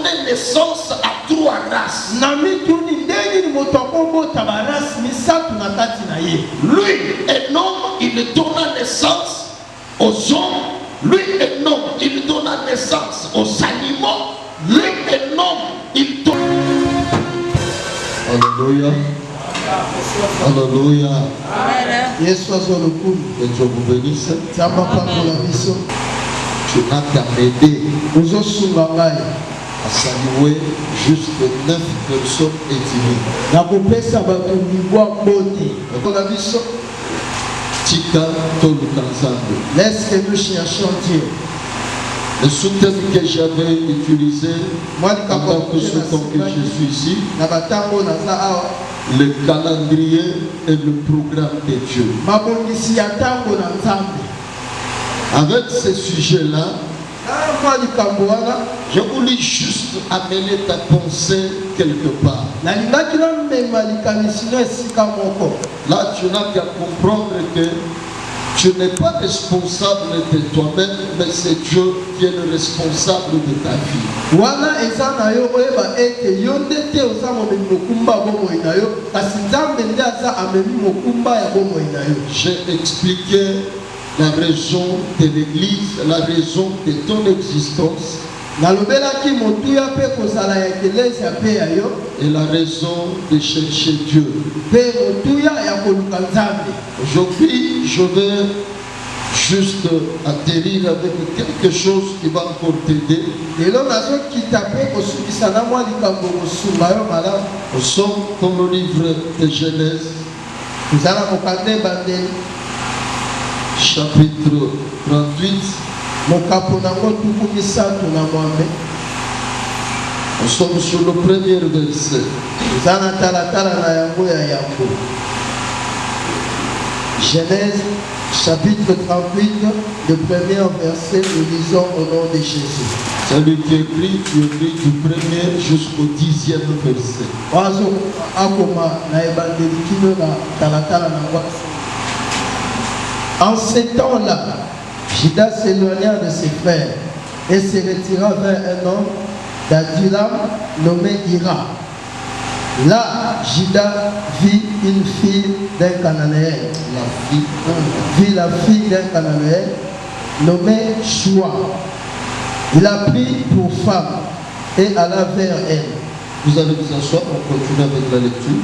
donné naissance à 3 races. Lui, un homme, il donna naissance aux hommes. Lui, un homme, il donna naissance aux animaux. Lui, un homme, il donna... Alléluia. Alléluia. Yes, Que Dieu vous bénisse. tu Tu n'as qu'à m'aider à saluer juste 9 personnes éthiques. Tika Tolukanzando. Laisse que nous cherchions Dieu. Le sous-thème que j'avais utilisé pendant que ce temps que je suis ici, le calendrier et le programme de Dieu. Avec ce sujet-là, je voulais juste amener ta pensée quelque part. Là, tu n'as qu'à comprendre que tu n'es pas responsable de toi-même, mais c'est Dieu qui est le responsable de ta vie. J'ai expliqué la raison de l'église, la raison de ton existence. Et la raison de chercher Dieu. Aujourd'hui, je vais juste atterrir avec quelque chose qui va encore t'aider. Nous sommes comme le livre de Genèse, chapitre 38. Nous sommes sur le premier verset. Genèse chapitre 38, le premier verset, nous lisons au nom de Jésus. Celui qui écrit, tu écris du premier jusqu'au 10e verset. En ces temps-là, Juda s'éloigna de ses frères et se retira vers un homme d'Adulam nommé Ira. Là, Juda vit une fille d'un Cananéen. Vit la fille d'un Cananéen nommé Shua. Il la prit pour femme et alla vers elle. Vous allez vous asseoir, on continue avec la lecture.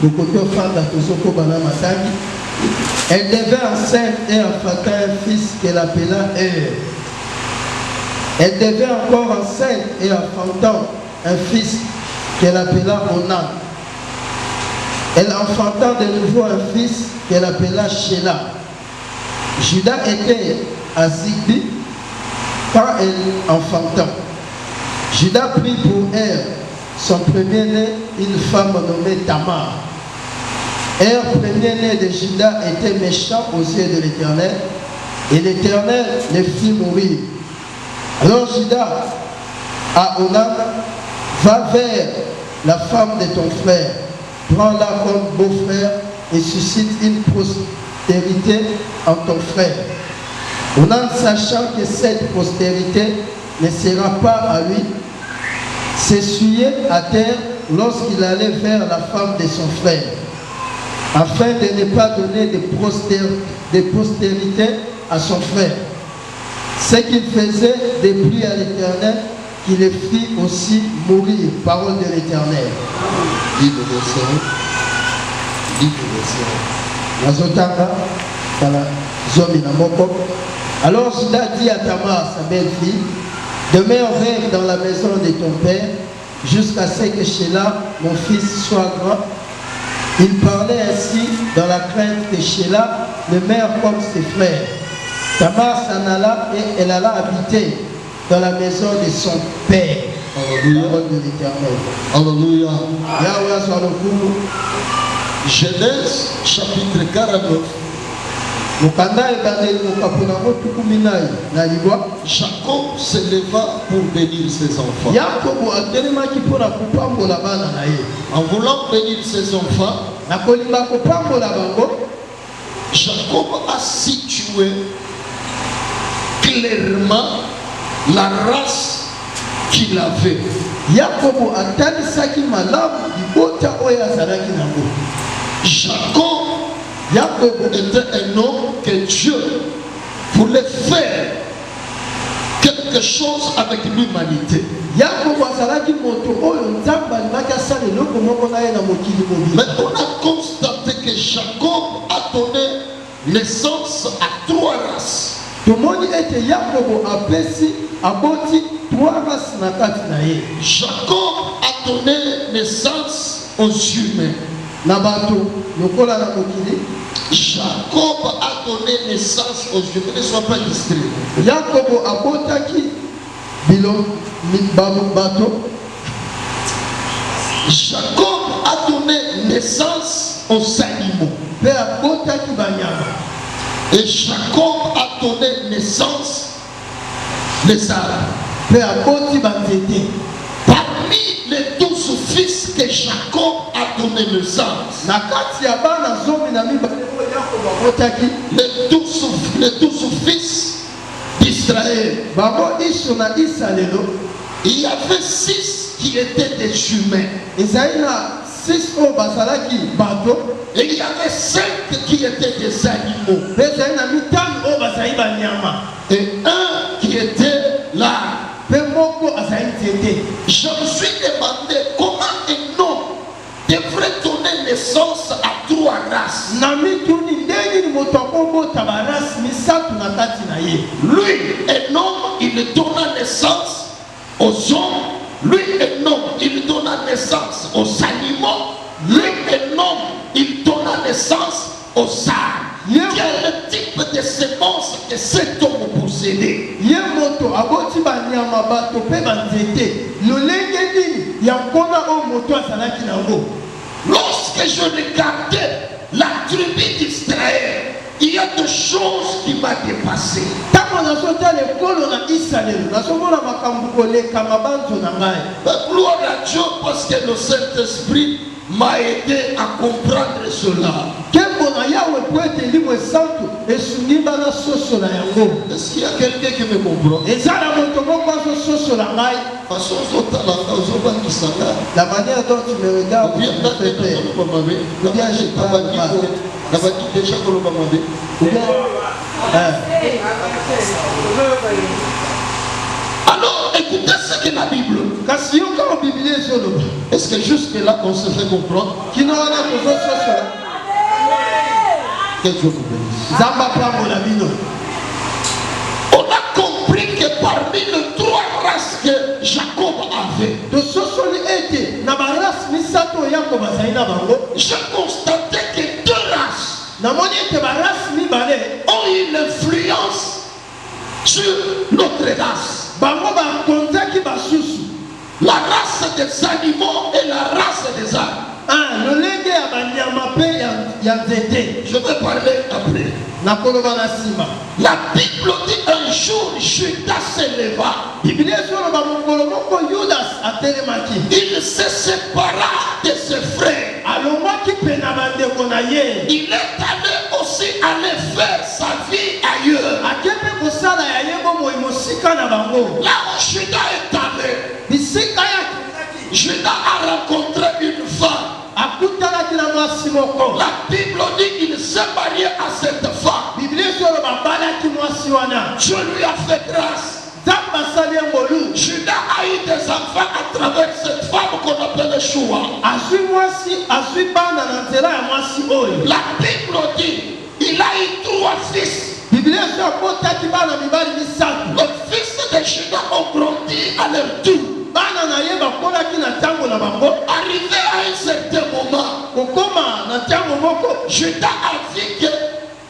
Elle devint enceinte et enfanta un fils qu'elle appela Elle devint encore enceinte et enfantant un fils qu'elle appela Onan. Elle enfanta de nouveau un fils qu'elle appela Shelah. Juda était à Zigbi quand elle enfanta. Juda prit pour elle, son premier-né, une femme nommée Tamar. Premier-né de Juda, était méchant aux yeux de l'Éternel, et l'Éternel le fit mourir. Alors Juda à Onan, va vers la femme de ton frère, prends-la comme beau-frère et suscite une postérité en ton frère. Onan, sachant que cette postérité ne sera pas à lui, s'essuyait à terre lorsqu'il allait vers la femme de son frère, afin de ne pas donner de postérité à son frère. Ce qu'il faisait déplut à l'Éternel, qui le fit aussi mourir. Parole de l'Éternel. Dis le verset. Dis le verset. Alors Juda dit à Tamar, sa belle-fille, demeure rêve dans la maison de ton père, jusqu'à ce que Shelah, mon fils, soit grand. Il parlait ainsi dans la crainte que Shelah ne meure comme ses frères. Tamar s'en alla et elle alla habiter dans la maison de son père. Alléluia. Parole de l'Éternel. Alléluia. Yahweh soit le coup. Genèse chapitre 49. Jacob se leva pour bénir ses enfants. En voulant bénir ses enfants, Jacob a situé clairement la race qu'il avait. Yakobo atanisaki malamu libota oyo azalaki nango. Jacob Yakobo était un homme que Dieu voulait faire quelque chose avec l'humanité. Yakobo azalaki moto oyo nzambe alimaki asala eloko moko na ye na mokili mobimba. Mais on a constaté que Jacob a donné naissance à 3 races. Tomoni ete Yakobo aboti 3 races na kati na ye. Jacob a donné naissance aux humains. Na bato lokola na mokili. Jacob a donné naissance aux humains. Ne sois pas distrait. Yakobo abotaki bato. Jacob a donné naissance aux animaux. Pe abotaki banyama. Et Jacob a donné naissance les arbres. Pe aboti banzete. Parmi les 12 fils que Jacob a donné naissance, Na kati ya bana zomi na mibale oyo Yakobo abotaki, les 12 fils d'Israël, bango Iso na Isa lelo, il y avait 6 qui étaient des humains. ezali na 6 oyo bazalaki bato, Et il y avait 5 qui étaient des animaux. pe ezali na mitano oyo bazali banyama, Et un qui était l'arbre. pe moko azali nzete. Je me suis demandé comment un homme devrait donner naissance à 3 races. Na mituni ndenge ni moto akobota barasi misato na kati na ye. Lui, un homme, il donna naissance aux hommes. Lui, un homme, il donna naissance aux animaux. Lui, un homme, il donna naissance aux arbres. Quel type de sémence que cet homme possédait? Ye moto aboti banyama bato pe banzete. Lolenge nini ya nkona oyo moto azalaki nango. Lorsque je regardais la tribu d'Israël, il y a des choses qui m'ont dépassé. Ntango nazotala ekolo na Israele, nazomona makambo koleka mabanzo na ngai. Gloire à Dieu parce que le Saint-Esprit m'a aidé à comprendre cela. Kembo na Yawe po ete limwe santu esungi bana sosola yango. Est-ce qu'il y a quelqu'un qui me comprend? Ezala moto moko azososola ngai. Façon ozotala ozobangisa nga. La manière dont tu me regardes, Bien tu me fais peur. naloba mabe. Nabaki déjà koloba mabe. Ou bien, Alors écoutez ce que la Bible. kasi yo kama Biblia ezoloba. Est-ce que jusque là on se fait comprendre? Kino wana tozososola. Que Dieu vous bénisse. Nzambe apambola bino. On a compris que parmi les 3 races que Jacob avait, Tososoli ete na barasi misato oyo Yakobo azali na bango. j'ai constaté que 2 races Namoni ete barasi mibale ont eu l'influence sur notre race. bango bakonzaki basusu. La race des animaux et la race des arbres. Lolenge ya banyama pe ya nzete. Je vais parler après. Nakoloba na nsima. La Bible dit un jour Judas s'éleva. Biblia ezoloba mokolo moko Yudas atelemaki. Il se sépara de ses frères. Alongwaki pe na bandeko na ye. Il est allé aussi aller faire sa vie ailleurs. Akepe kosala ya ye bomoi mosika na bango. Là où Judas est allé, Bisika ya Judas a rencontré une femme. akutanaki na mwasi moko. La Bible dit qu'il s'est marié à cette femme. Biblia ezoloba balaki mwasi wana. Dieu lui a fait grâce. Nzambe asali ye ngolu. Judas a eu des enfants à travers cette femme qu'on appelle Shua. Azwi mwasi, azwi bana na nzela ya mwasi oyo. La Bible dit il a eu 3 fils. Biblia ezo abotaki bana mibali misato. Les fils de Judas ont grandi à leur tour. Bana na ye bakolaki na ntango na bango. Arrivé à un certain moment, Kokoma na ntango moko. Judas a vu que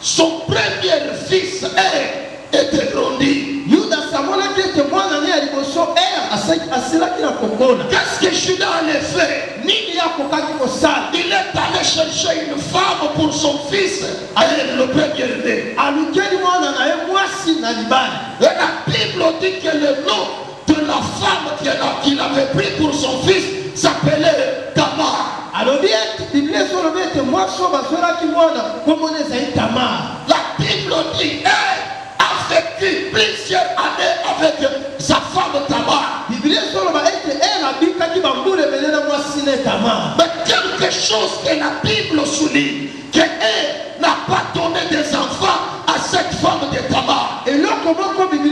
son premier fils était grandi. Yudas amonaki ete mwana ne ya liboso asilaki na kokola. Qu'est-ce que Judas allait faire? Nini akokaki kosala? Il est allé chercher une femme pour son fils, le premier-né. Alukeli mwana na ye mwasi na libali. Et la Bible dit que le nom de la femme qu'il avait pris pour son fils s'appelait Tamar. Alobi ete Biblia ezolobi ete mwasi oyo bazwelaki mwana komona ezali Tamar. La Bible dit elle a vécu plusieurs années avec sa femme Tamar. Biblia ezolobi Mais quelque chose que la Bible souligne, qu'elle n'a pas donné des enfants à cette femme de Tamar. Et là, comment Bible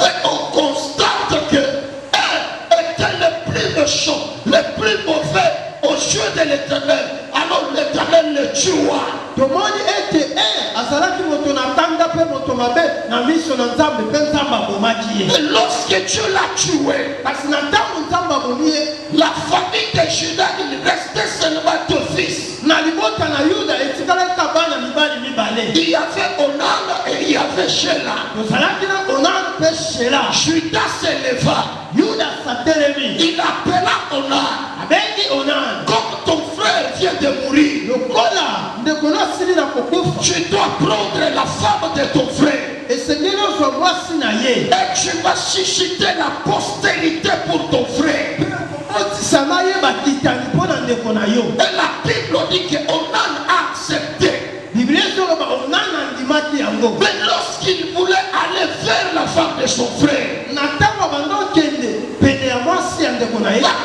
Et on constate que elle était le plus méchant, le plus mauvais aux yeux de l'Éternel. Alors l'Éternel le tua. Et lorsque Dieu l'a tué, la famille de Juda, il restait seulement deux fils. Il y avait Onan et il y avait Sheila. Judas s'éleva. Il appela Onan. Comme ton frère vient de mourir, tu dois prendre la femme de ton frère. Et tu vas susciter la postérité pour ton frère. Et la Bible dit que Onan a accepté. Mais lorsqu'il voulait aller vers la femme de son frère, la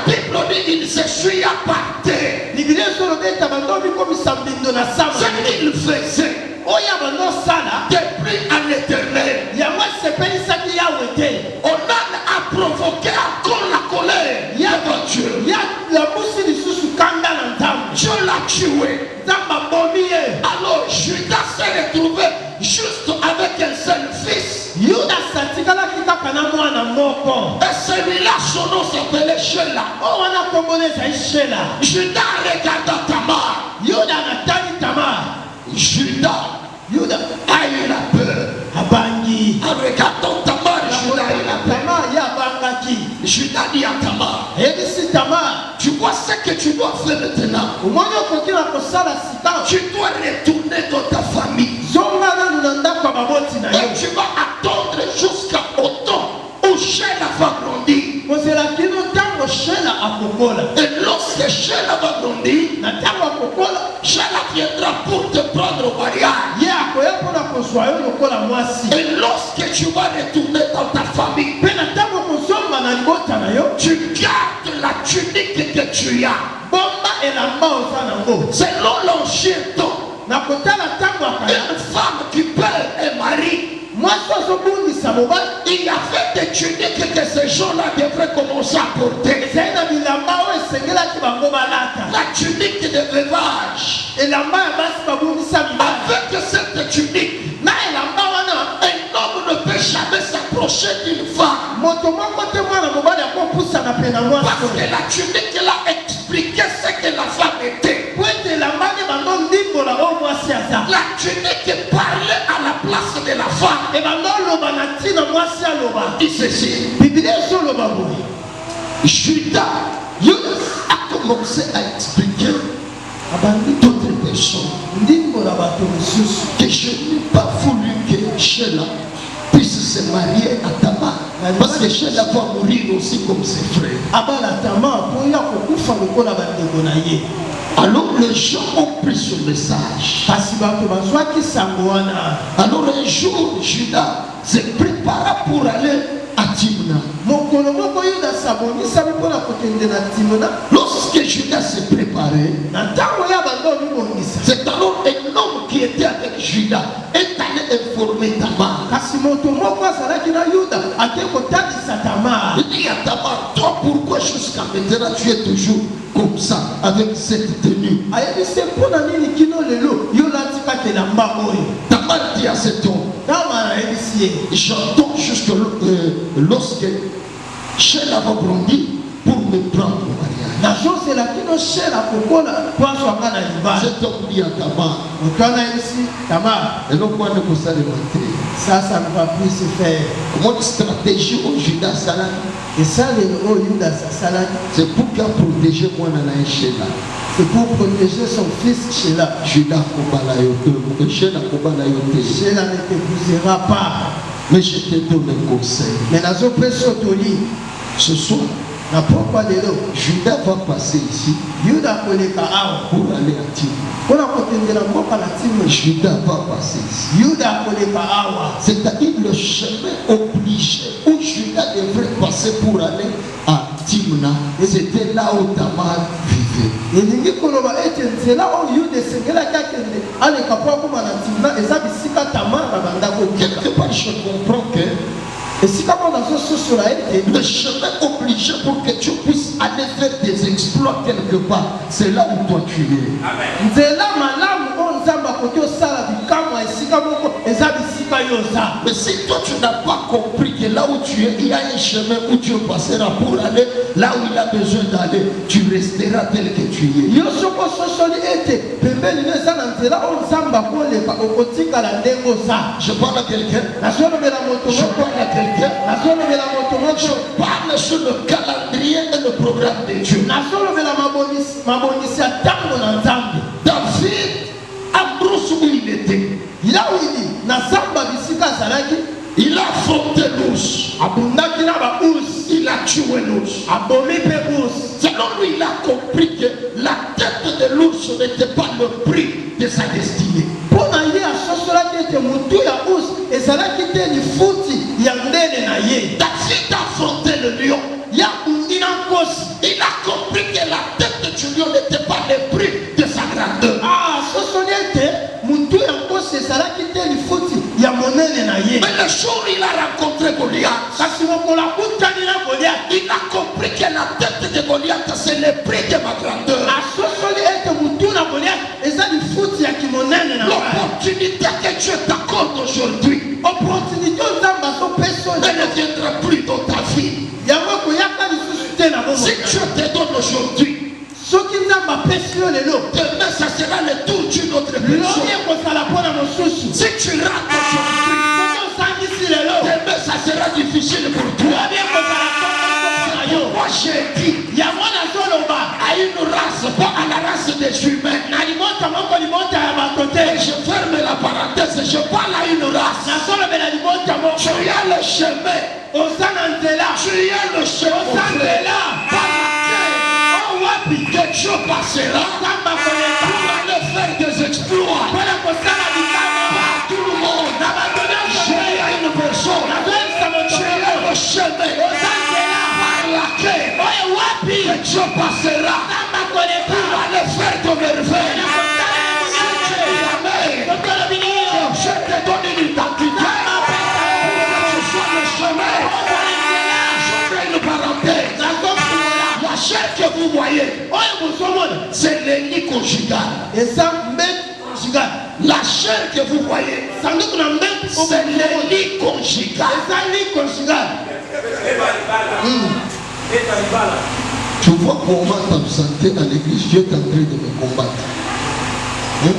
Bible dit qu'il s'essuya par terre. Ce qu'il faisait depuis à l'Éternel, Onan a provoqué encore la colère devant Dieu. Dieu l'a tué. Alors Judas s'est retrouvé juste avec un seul fils. Et celui-là, son nom s'appelait Sheila. Judas regarda Tamar. Judas a eu la peur. En regardant Tamar, Judas a eu la peur. Judas dit à Tamar, tu vois ce que tu dois faire maintenant. Tu dois retourner dans ta famille. Et tu vas attendre jusqu'au temps où Sheila va grandir. Et lorsque Sheila va grandir, Sheila viendra pour te prendre au mariage. Et lorsque tu vas retourner dans ta famille, tu gardes la tunique que tu as. Selon l'ancien temps, une femme qui perd un mari, il y avait des tuniques que ces gens-là devraient commencer à porter. La tunique de veuvage. Avec cette tunique, un homme ne peut jamais s'approcher d'une femme. Parce que la tunique l'a expliqué ce que la femme était. La tunique parlait à la place de la femme. Il ceci. Judas a commencé à expliquer à d'autres personnes que je n'ai pas voulu que Sheila puisse se marier à Tamar. Parce que Sheila va mourir aussi comme ses frères. Alors les gens ont pris ce message. Alors un jour, Judas se prépara pour aller à Timna. Lorsque Judas s'est préparé, c'est alors un homme qui était avec Judas est allé informer Tamar. Il dit à Tamar, toi pourquoi jusqu'à maintenant tu es toujours comme ça avec cette tenue? Tamar dit à cet homme, j'entends jusque lorsque Sheila va grandir pour me prendre au mariage. Cet homme dit à Tamar, et donc moi ne peux pas le ça ne va plus se faire. Mon stratégie au Judas Salah. Et ça, c'est pour qu'il protège moi dans la Sheila. C'est pour protéger son fils Sheila. Judas Sheila ne t'épousera pas. Mais je te donne un conseil. Mais la ce soir, Judas va passer ici pour aller à Timna. Judas va passer ici. C'est-à-dire le chemin obligé où Judas devrait passer pour aller à Timna. Et c'était là où Tamar vivait. elingi koloba ete nzela oyo yuda esengelaki akende aleka po akóma na Timna eza bisika Tamar na bandako Quelque part, je comprends que esika mpo nazososola ete le chemin obligé pour que tu puisses aller faire des exploits quelque part, c'est là où toi tu es. nzela malamu oyo nzambe akoki osala bikamwa esika moko eza bisika yo oza. Mais si toi tu n'as pas compris que là où tu es, il y a un chemin où tu passeras pour aller là où il a besoin d'aller, tu resteras tel que tu es. yo soko ososoli ete pembeni no eza na nzela oyo nzambe akoleka okotikala ndenge oza. Je parle à quelqu'un. nazolobela moto Je moko parle à quelqu'un. nazolobela moto Je moko parle sur le calendrier et le programme de Dieu. nazolobela mabongisi ya ntango na nzambe. David, à Brousse où il était, Dawidi na zamba bisika azalaki il a affronté l'ours. abundaki na bausi Il a tué l'ours. abomi mpe usi. Selon lui, il a compris que la tête de l'ours n'était pas le prix de sa destinée. mpo na ye asosolaki ete motu ya usi ezalaki te lifuti ya ndele na ye. David a affronté le lion. ya bundi na nkosi. Il a compris que la tête du lion n'était pas le prix de sa grandeur. asosoli ete motu ya nkosi ezalaki te lifuti ya monene na ye. Mais le jour où il a rencontré Goliath, kasi mokolo akutani na Goliath il a compris que la tête de Goliath, c'est le prix de ma grandeur. asosoli ete motu na Goliath eza lifuti ya kimonene na ngai. L'opportunité que Dieu t'accorde aujourd'hui, opportunité oyo nzambe azopesa oyo elle ne viendra plus dans ta vie. yango koyaka lisusu te na bongo. Si Dieu te donne aujourd'hui, soki nzambe apesi yo lelo demain ça sera le tour d'une autre personne. lobi ekozala mpo na mosusu. Si tu rates aujourd'hui, soki osangisi lelo demain ça sera difficile pour toi. lobi ekozala mpo na yo. Moi j'ai dit yango nazoloba à une race, pas à la race des humains. na libota moko libota ya bato Et te. je ferme la parenthèse, je parle à une race. nazolobela libota moko Tu as le chemin, oza na nzela tu as le chemin oza nzela par laquelle o wapi que Dieu passera nzambe akoleka pour aller faire des exploits. mpona kosala bikamwa Pas tout le monde. na bato J'ai nyonso. à une personne. nazoyebisa moto Tu as moko le chemin oza nzela par laquelle oyo wapi que Dieu passera nzambe akoleka pour aller faire de merveilles. na kosala Amen. totolobi niyo Je te donne une identité pour que tu sois le chemin. J'ouvre une parenthèse. La chair que vous voyez, oyo bozomona c'est le lit conjugal. eza mbeki conjugal. La chair que vous voyez, sanduku na mbeki c'est le lit conjugal. eza li conjugal. Tu vois comment tu te sentais à l'église, Dieu est en train de me combattre. Hein?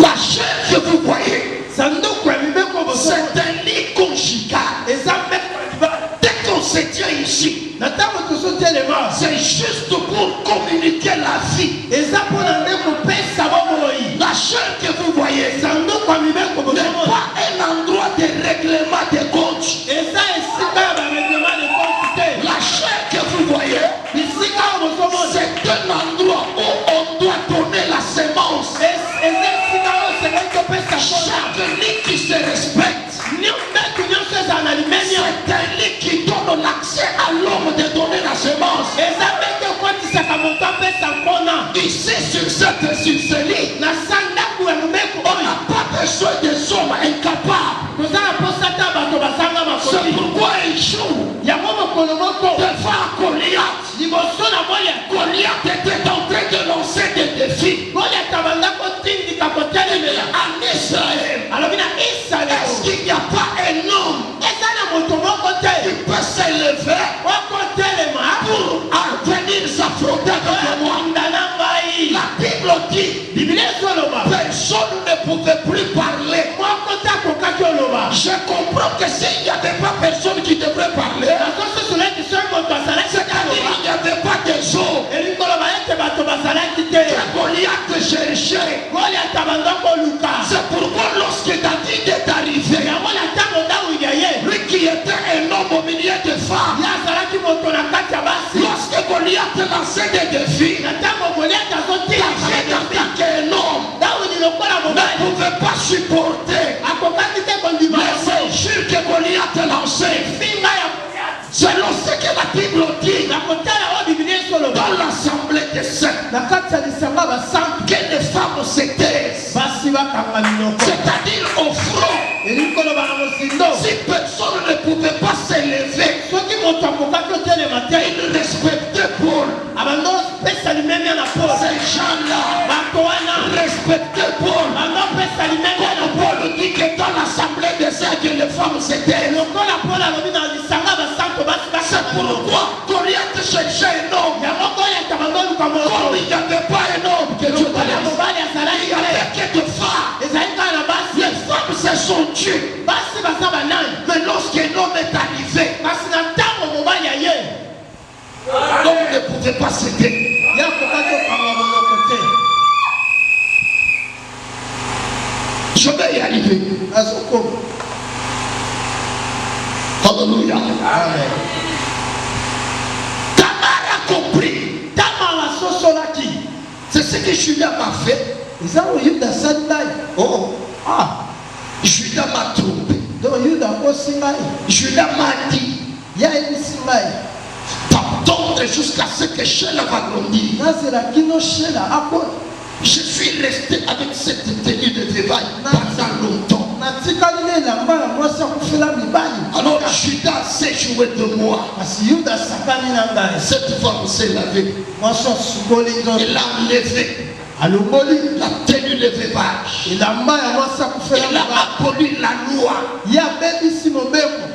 La chair que vous voyez, sanduku ya mibeko bozomona c'est un lit conjugal. eza mbeki conjugal. Dès qu'on se tient ici, na ntango tozotelema c'est juste pour communiquer la vie. eza mpona nde kopesa bomoi. La chair que vous voyez sanduku ya mibeko n'est bozomona pas un endroit de règlement de compte. eza esika ya bareglement de compte te. La chair que vous voyez, bisika oyo bozomona c'est un endroit où on doit donner la sémence. eza esika oyo osengeli kopesa mpona Chaque lit qui se respecte, mbeki nyonso ezala na limemia. c'est un lit qui donne l'accès à l'homme de donner la sémence. eza mbeki ekwatisaka moto apesa mpona. Ici, sur ce lit, na sa ndako ya mobeko on oyo n'a pas besoin des hommes incapables. toza na posa ta bato bazanga C'est makoli. pourquoi un jour, yango mokolo moko devant Goliath, liboso na Goliath, Goliath était en train de lancer des défis Goliath abanda kotindika kotelemela en Israël. alobi na Isalaele Est-ce qu'il n'y a pas un homme eza na moto moko qui te peut s'élever okotelema pour venir s'affronter avec moi? okonda na ngai. La Bible dit, biblia ezoloba personne ne pouvait plus parler. moko te akokaki oloba. Je comprends que s'il n'y avait pas personne qui devrait parler, nakososola ete soki moto azalaki te c'est-à-dire aloba qu'il n'y avait pas de eaux elingi koloba ete bato bazalaki te. que Goliath cherchait. Goliath abanda koluka. C'est pourquoi lorsque David est arrivé, yango na ntango dawidi aye lui qui était un homme au milieu de femmes, ye azalaki moto na kati ya basi. lorsque Goliath lançait des défis, na ntango Goliath David azotinda attaquait un homme, dawidi lokola ne mobali pouvait pas supporter akokaki te kondima les injures que Goliath lançait. finga Bible dit dans l'assemblée des saints que les femmes se taisent, c'est-à-dire au front. Si personne ne pouvait pas s'élever, il respectait Paul. Ces gens-là respectaient Paul. Comme Paul dit que dans l'assemblée des saints que les femmes se taisent. C'est pourquoi Goliath cherchait un homme. Comme il n'y avait pas un homme que Dieu donnait, il n'y avait que des femmes. Les femmes se sont tuées. Mais lorsqu'un homme est arrivé, l'homme ne pouvait pas céder. Je vais y arriver. Alléluia. Amen. Tamar a compris. C'est ce que Judas m'a fait. Oh, Judas m'a trompé. Judas m'a dit d'attendre jusqu'à ce que Sheila va grandir. Je suis resté avec cette tenue de travail pendant longtemps. Alors Judas s'est joué de moi. Cette femme s'est lavée. Elle a enlevé la tenue de veuvage. Elle a aboli la loi.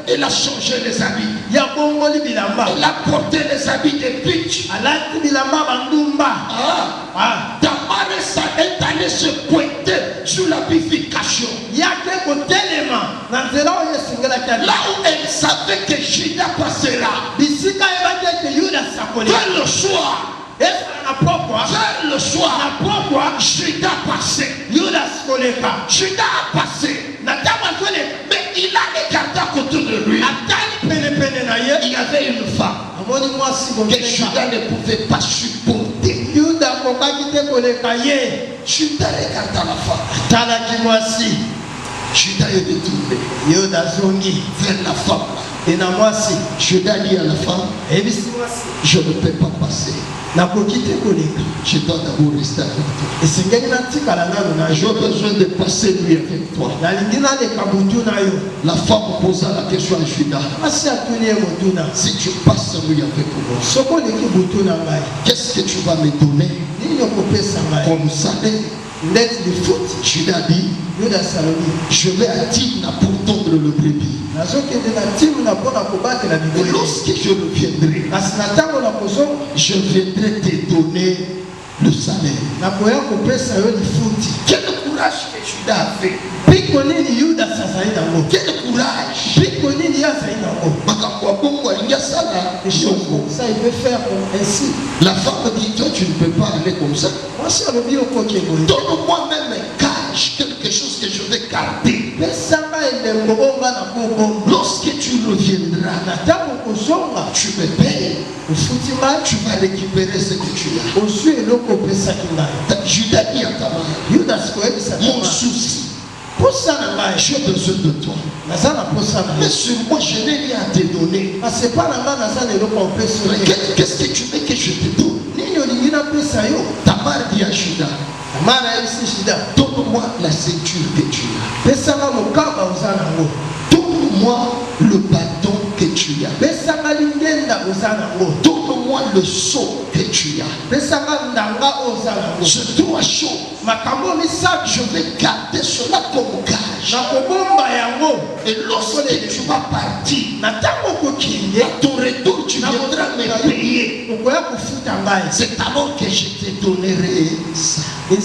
Elle a changé les habits. Elle a porté les habits de bitch. Tamar est allé se pointer sur la bifurcation. Là où elle savait que Judas passera. Vers le soir. Vers le soir, Judas passait. Judas a passé. Mais il a regardé à côté de lui. Il y avait une femme que Judas ne pouvait pas supporter. Judas regarda la femme. Judas est détourné vers la femme. Judas dit à la femme, je ne peux pas passer. Je dois d'abord rester avec toi. J'ai besoin de passer nuit avec toi. La femme posa la question à Judas. Si tu passes nuit avec moi, qu'est-ce que tu vas me donner comme salaire? Judas dit, je vais à Timna pour tondre le brebis. Et lorsque je reviendrai, je viendrai te donner le salaire. Quel courage que Judas a fait. Quel courage. Ça, il peut faire ainsi. La femme dit, toi tu ne peux pas aller comme ça. Donne-moi même un cache, quelque chose que je vais garder. Lorsque tu reviendras, tu me payes. Tu vas récupérer ce que tu as. Judas dit à Tamar, mon souci, j'ai besoin de toi. Mais sur moi, je n'ai rien à te donner. Qu'est-ce que tu veux que je te donne? Tamar dit à Judas, donne-moi la ceinture que tu as. Donne-moi le bâton que tu as. Donne-moi le seau que tu as. Ces trois choses, je vais garder cela comme gage. Et lorsque tu vas partir, à ton retour, tu viendras me payer. C'est alors que je te donnerai ça. Le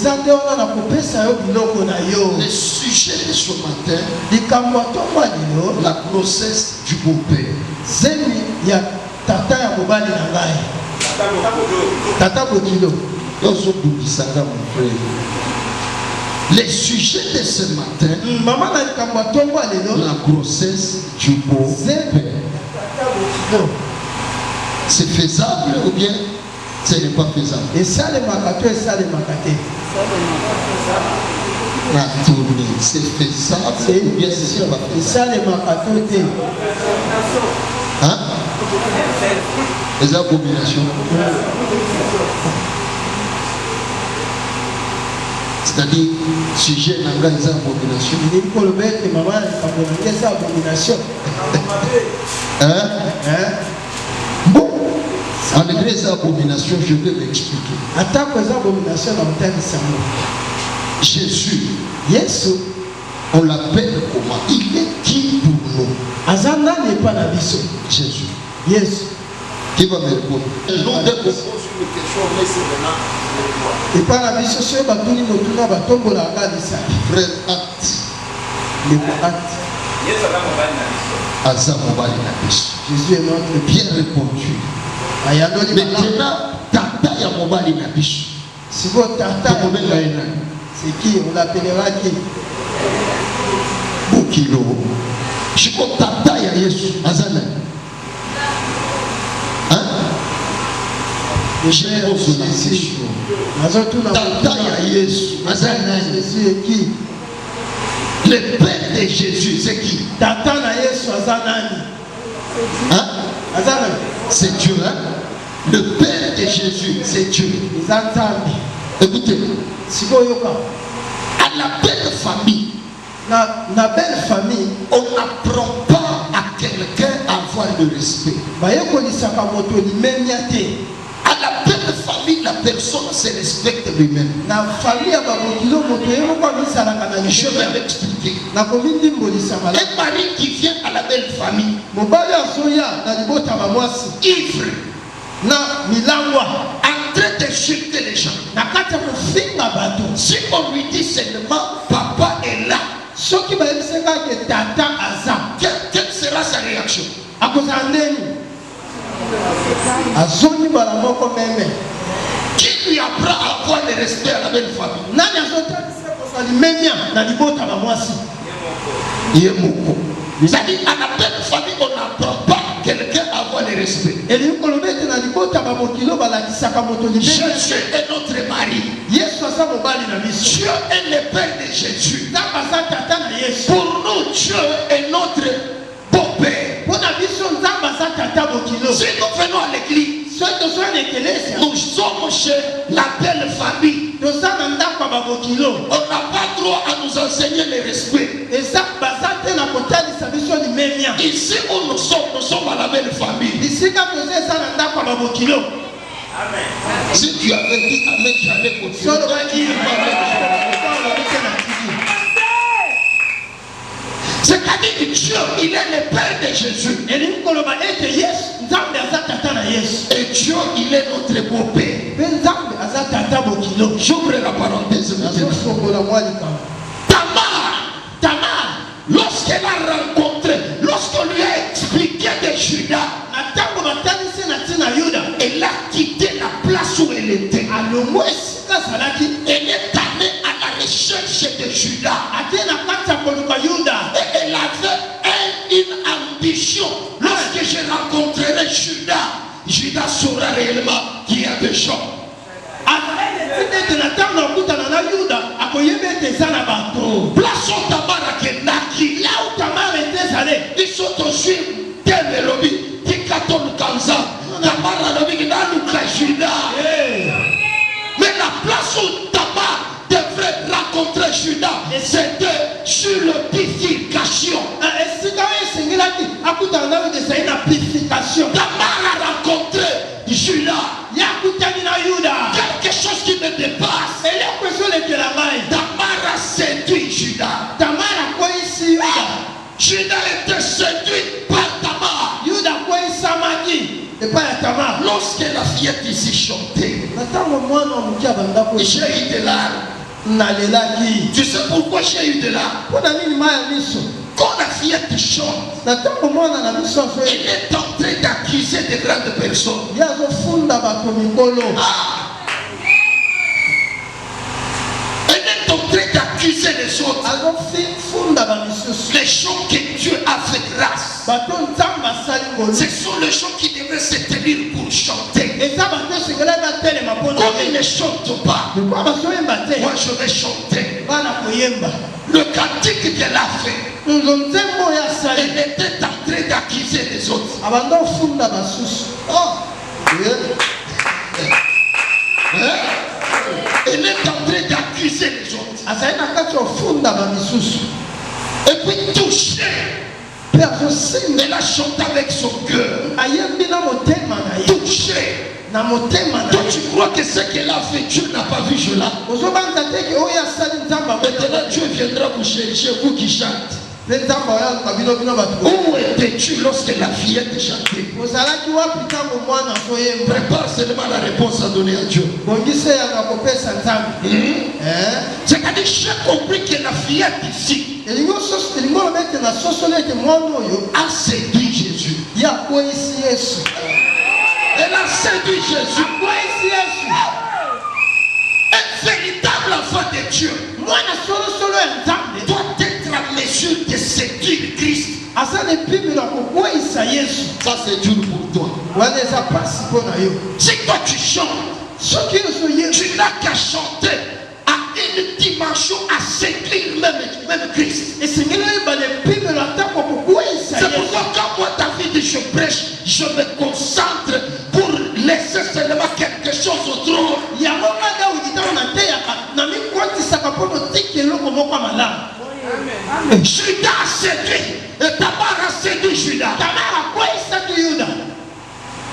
sujet de ce matin, la grossesse du beau-père. Le sujet de ce matin, la grossesse du beau-père. C'est faisable ou bien ce n'est pas faisable? La tournée, c'est faisable ou bien ce n'est pas faisable? Hein? Les abominations. C'est-à-dire, sujet n'a pas les abominations. Bon, malgré les abominations, je vais m'expliquer. Jésus, Yesu, on l'appelle comment? Il est qui pour nous? Azana n'est pas la vision. Jésus. Yesu. Qui va me répondre? Et par la vision, sur Batuni Motuna Batombola Agadisa. Frère Acte. Le mot acte. Azamobali Nabis. Jésus est notre Bien répondu. Ayandoli Maintenant, Tata Yamobali Nabis. Si vous tata, c'est qui? On l'appellera qui? Bukilo. Je suis Tata ya Yesu. Azana. Hein? Je pose la question. Tata ya Yesu. Azana. Jésus est qui? Le père de Jésus, c'est qui? Tata na Yesu Azanani. Hein? Azanani. C'est Dieu, hein? Le père de Jésus, c'est Dieu. Écoutez, à la belle famille, na belle famille, on n'apprend pas à quelqu'un à avoir le respect. À la belle famille, la personne se respecte lui-même. Je vais m'expliquer. Un mari qui vient à la belle famille, ivre, en train de chuter les gens. Si on lui dit seulement papa est là, quelle sera sa réaction? Qui lui apprend à avoir le respect à la belle famille? C'est-à-dire, à la belle famille, on n'apprend pas quelqu'un à avoir le respect. Jésus est notre mari. Dieu est le Père de Jésus. Pour nous, Dieu est notre beau-père. Si nous venons à l'église, nous sommes chez la belle famille. On n'a pas droit à nous enseigner le respect. Ici où nous sommes à la belle famille. Si tu avais dit Amen, j'allais continuer. C'est-à-dire Dieu, il est le Père de Jésus. Et Dieu, il est notre beau-père. J'ouvre la parenthèse maintenant. Tamar, lorsqu'elle a rencontré, lorsqu'on lui a expliqué de Judas, elle a quitté la place où elle était. Elle est allée à la recherche de Judas. Et elle avait une ambition. Lorsque je rencontrerai Judas, Judas saura réellement qu'il y a des gens. Place au Tamar à Kendaki. Là où Tamar était allé, ils sont aussi quel lobby, qui katon Kanza. Tamar a lobby qui n'a pas Judas. Mais la place où Tamar devrait rencontrer Judas, c'était sur le purification. Tamar a rencontré Judas. Quelque chose qui me dépasse. Tamar a séduit Judas. Judas était séduit par Tamar. Lorsque la fillette ici chantait, j'ai eu de larmes. Tu sais pourquoi j'ai eu de larmes? Quand la fillette chante, elle est en train d'accuser de grandes personnes. Elle est en train d'accuser les autres. Les gens que Dieu a fait grâce. Ce sont les gens qui devraient se tenir pour chanter. Comme ils ne chantent pas, moi je vais chanter. Le cantique qu'elle a fait, elle était en train d'accuser les autres. Abandon funda basusu. Oh. Yeah. Hein? Elle est en train d'accuser les autres. Azali na kati ofunda ba misusu. Et puis toucher. Pe azosimba. Elle a chanté avec son cœur. Ayembi na motema na ye. Toucher. Na motema na Toi, ye. tu crois que ce qu'elle a fait, Dieu n'a pas vu cela. Ozobanza te ke oyo asali nzamba. Maintenant, Dieu viendra vous chercher, vous qui chantez. Pe nzamba oyo kabino bino batu. Où étais-tu lorsque la fillette chantait? Ozalaki wapi ntango mwana azoyemba? Prépare seulement la réponse à donner à Dieu. Bongisa yanga kopesa nzambe. C'est-à-dire, j'ai compris que la fillette ici Elingo lobete na sosolo ete mwana oyo a séduit Jésus. ye akweyisi Yesu. Elle a séduit Jésus. Akweyisi Yesu. Un véritable enfant de Dieu Mwana solosolo ya nzambe doit être en mesure de séduire Christ. aza na epimelo ya kokweyisa Yesu. Ça, c'est dur pour toi. Wana eza pasi mpo na yo. Si toi tu chantes, Soki nyonso ye tu n'as qu'à chanter à une dimension à séduire même Christ. esengeli oyeba na epimelo ata kokweyisa C'est Yesu. pourquoi quand moi David je prêche, je me concentre pour laisser seulement quelque chose au trône. Yango nga Dawidi ntango nateyaka na mikotisaka mpo notika eloko moko ya malamu. Judas a séduit et Tamar a séduit Judas. Tamara akweyisaki Yuda.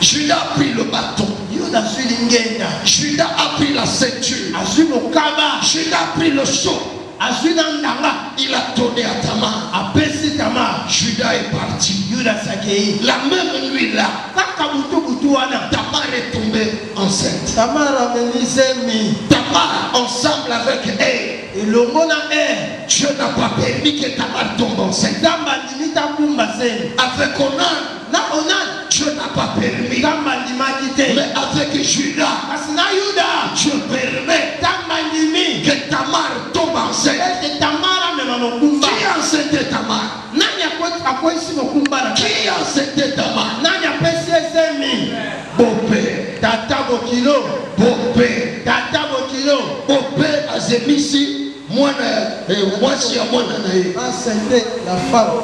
Judas a pris le bâton. Yuda azwi lingenda, Judas a pris la ceinture. azwi mokaba, Judas a pris le sceau. azwi na ndanga, Il a donné à Tamar. apesi Tamara. Judas est parti. Yuda sakei. La même nuit là, Kaka butu wana Tamar est tombée enceinte. Tamara amemi zemi Tamar, ensemble avec elle, elongo na e Dieu n'a pas permis que Tamar tombe enceinte. nzambe andimi takumba zemi Avec Onan, na Onan Dieu n'a pas permis. nzambe andimaki te, Mais avec Judas, kasi na Yuda Dieu permet nzambe andimi que Tamar tombe enceinte. ete Tamara amema mokumba. Qui a enceinté Tamar? Nani akweyisi mokumba na Qui a enceinté Tamar? nani apesi ye zemi? Beau-père. Tata bokilo, Beau-père. tata bokilo. Beau-père azemisi mwasi ya mwana na ye. Enceinter la femme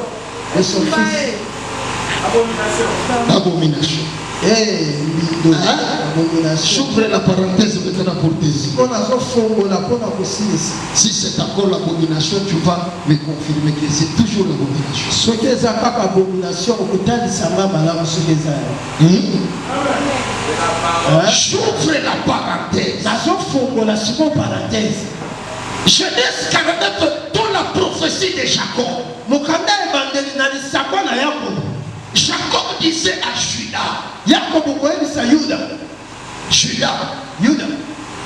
de son fils. Abomination. Abomination. J'ouvre la parenthèse maintenant pour tes yeux. On a son fonds, on a pas de Si c'est encore l'abomination, tu vas me confirmer que c'est toujours l'abomination. ce qui est à abomination, au total, ça m'a malade, ce qui est J'ouvre la parenthèse. à son fonds, on a souvent parenthèse. Genèse 49, dans la prophétie de Jacob. Mokanda evangeli na lisakwa na Yakobo. Jacob disait à Judas, Yakobo koyebisa Yuda. Judas,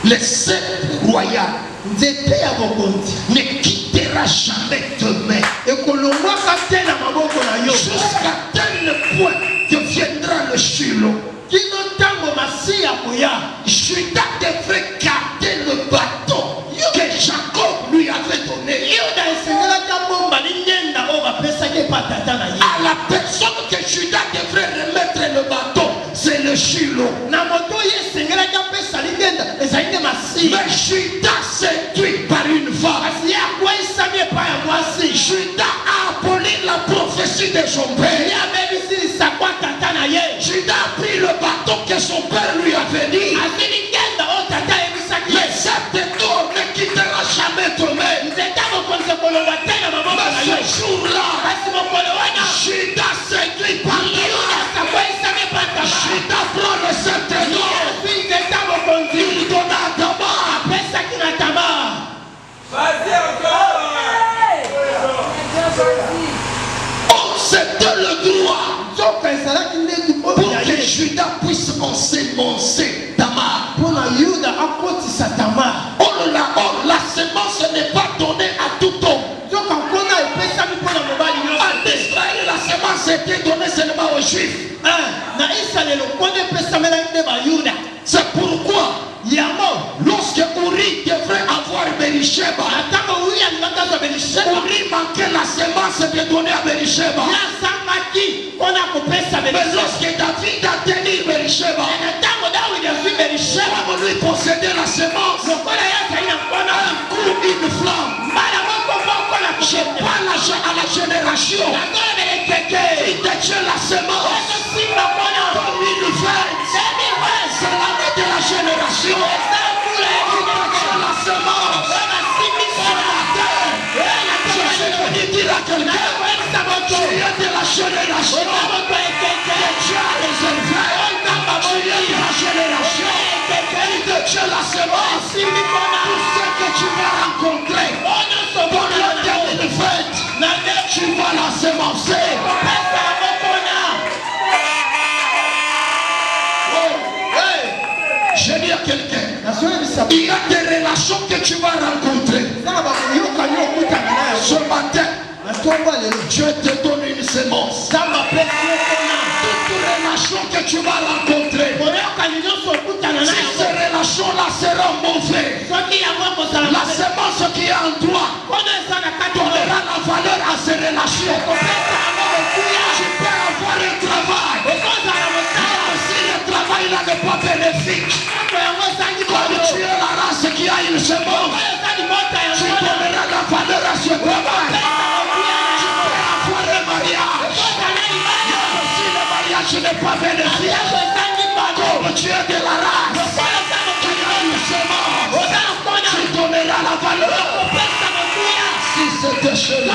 le sceptre royal Nzete ya bokonzi ne quittera jamais tes mains ekolongwaka te na maboko na yo jusqu'à tel point que viendra le Shiloh. kino ntango masiya koya. Judas devrait garder le bâton que Jacob lui avait donné. Yuda esengelaki abomba lingenda oyo bapesaki epa tata na ye. À la personne que Judas devrait remettre le bâton, c'est le Shiloh. Na moto oyo esengelaki apesa lingenda ezali nde masiya. Mais Judas séduit par une femme. Kasi ye akweyisami epai ya mwasi. Judas a aboli la prophétie de son père. Ye abebisi lisakwa tata na ye. Judas a pris le bâton que son père lui avait dit. azwi lingenda oyo tata ayebisaki ye. Mais cette tour ne quittera jamais ton main. nzeta mokonzi ekolongwa te na maboko na Mais yo. ce jour-là, kasi mokolo wana Judas séduit par Yuda Tamar. akweyisami epai ya Tamara. Judas prend le sceptre d'or. azwi nzeta mokonzi Il donna à Tamar. apesaki na Tamara. Vas-y encore. Oh, c'était le droit nzoka ezalaki ndeti pour oyo ya que ye Judas puisse moncer Tamar. mpo na Yuda akotisa Tamara. Oh là, oh, la semence n'est pas donnée à tout homme. nzoka nkona epesami mpo na mobali En nyonso. Israël, la semence était donnée seulement aux Juifs. Na Israele nkona epesamelaki nde bayuda. C'est pourquoi, yango lorsque Uri devrait avoir Berisheba, ntango uri alingaki azwa Berisheba Uri manquait la semence de donner à Berisheba. ye asambaki mpona kopesa Mais Berisheba. lorsque David a tenu Berisheba, na ntango Dawidi azwi Berisheba comme lui possédait la semence, lokola ye azali na nkona un coup, une flamme. mbala moko moko na Je kopesa parle à la génération nakolo belekeke il détient la semence. 2020, c'est l'année de la génération. Il détient la semence. Sur la terre. Je suis venu dire à quelqu'un, tu es de la génération que Dieu a réservé. Tu es de la génération. Il détient la semence. Pour ce que tu vas rencontrer dans le 2020, tu vas la semencer. Je dis à quelqu'un, il y a des relations que tu vas rencontrer. Ce matin, Dieu te donne une semence. Toute relation que tu vas rencontrer, si ces relations-là seront mauvaises, la semence qui est en toi donnera la valeur à ces relations. Tu peux avoir un travail, mais si le travail là n'est pas bénéfique, comme tu es la race qui a une semence, tu donneras la valeur à ce travail. Tu peux avoir un mariage, mais si le mariage n'est pas bénéfique, comme tu es de la race qui a une semence, tu donneras la valeur. Si c'était chez nous,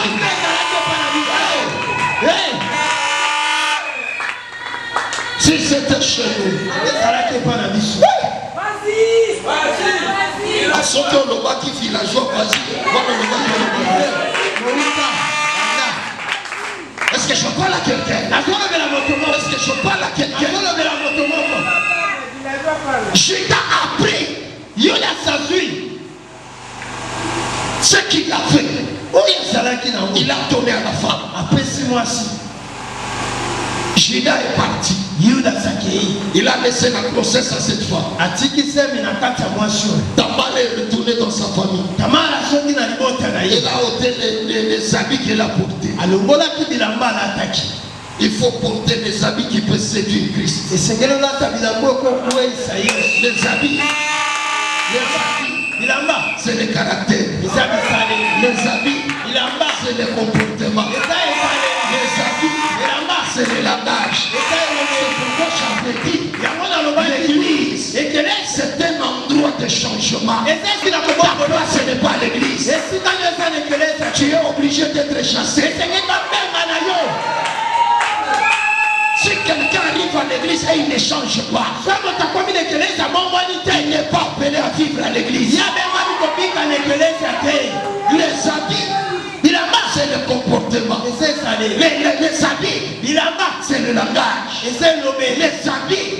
si c'était chez nous, à ce que le bas qui villageois, vas-y, est-ce que je parle à quelqu'un? Est-ce que je parle à quelqu'un? Judas a pris, ce qu'il a fait, il a donné à la femme. Judas est parti. Il a laissé la grossesse à cette femme. Tamar est retourné dans sa famille. Il a ôté les habits qu'il a portés. Il faut porter des habits qui peuvent séduire Christ. Les habits, c'est le caractère. Les habits, c'est le comportement. Les habits, c'est le langage. C'est pourquoi j'avais dit, l'église, c'est un endroit de changement. Ta place, ce n'est pas l'église. Tu es obligé d'être chassé. Si quelqu'un arrive à l'église et il ne change pas, il n'est pas appelé à vivre à l'église. Les habits, c'est le comportement. Les habits, c'est le langage. Les habits,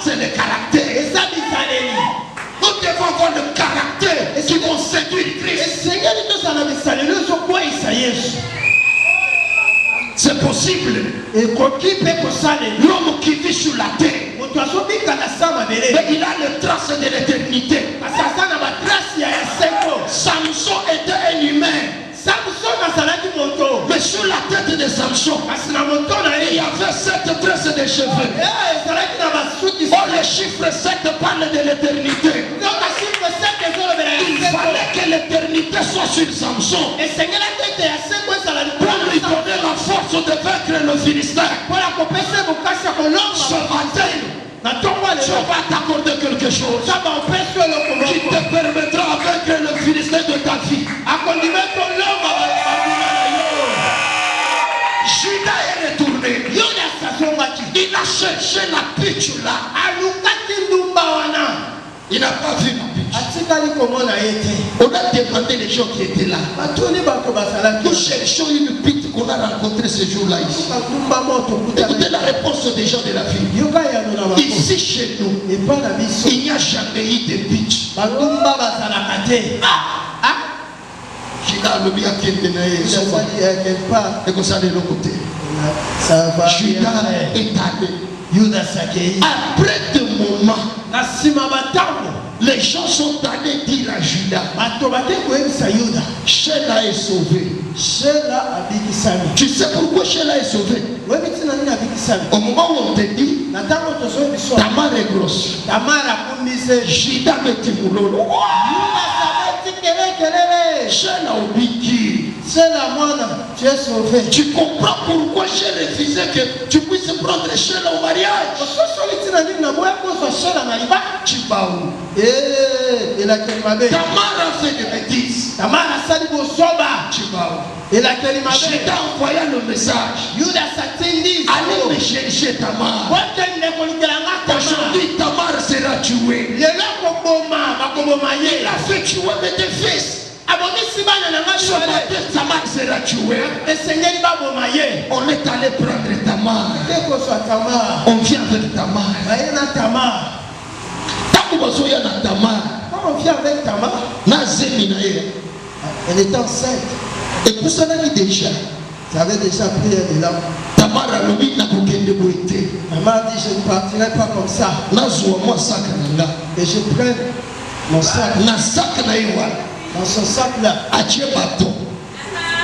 c'est le caractère. Nous devons avoir le caractère qui vont séduire Christ. C'est possible. L'homme qui vit sur la terre, mais il a les traces de l'éternité. Samson était un humain. Mais sur la tête de Samson, il y avait 7 tresses de cheveux. Oh, le chiffre 7 parle de l'éternité. Il fallait que l'éternité soit sur Samson pour lui donner la force de vaincre le Philistin. Ce matin, Dieu va t'accorder quelque chose qui te permettra de vaincre le Philistin de ta vie. Judas est retourné. Il a cherché la pitch là. Il n'a pas vu la pitch. On a demandé les gens qui étaient là. Nous cherchons une pitch qu'on a rencontrée ce jour-là ici. Écoutez la réponse des gens de la ville. Ici chez nous, il n'y a jamais eu de pitch. Judas le bien qui est et comme ça de l'autre côté. Judas est allé. Après de moments, les gens sont allés dire à Judas, Sheila est sauvée. Tu sais pourquoi Sheila est sauvée? Au moment où on te dit, Tamar est grosse. Judas met Timoulo. Sheila oublie. Sheila Moana, tu es sauvé. Tu comprends pourquoi j'ai refusé que tu puisses prendre Sheila au mariage. Chibaou. Et la Kelimabé. Tamar a fait des bêtises. Tamar a sali Bosoba. Chibaou. Et la Kelimabé. Je t'ai envoyé le message. Yuda Satindi. Allez me chercher Tamar. Aujourd'hui, Tamar sera tué. Il a fait tuer mes deux fils. Ce matin, Tamar sera tué. On est allé prendre Tamar. On vient avec Tamar. Takubasoya na Tamar. Quand on vient avec Tamar, Na zemi na ye. elle est enceinte. Et pour ça, on a déjà. Tu avais déjà pris un élan. Tamar a lobi na kokende boite. Tamar dit, je ne partirai pas comme ça. Na zuwa moi sac na nga. Et je prends mon sac. Na sac na ye wala. Dans son sac là, Atie bâton.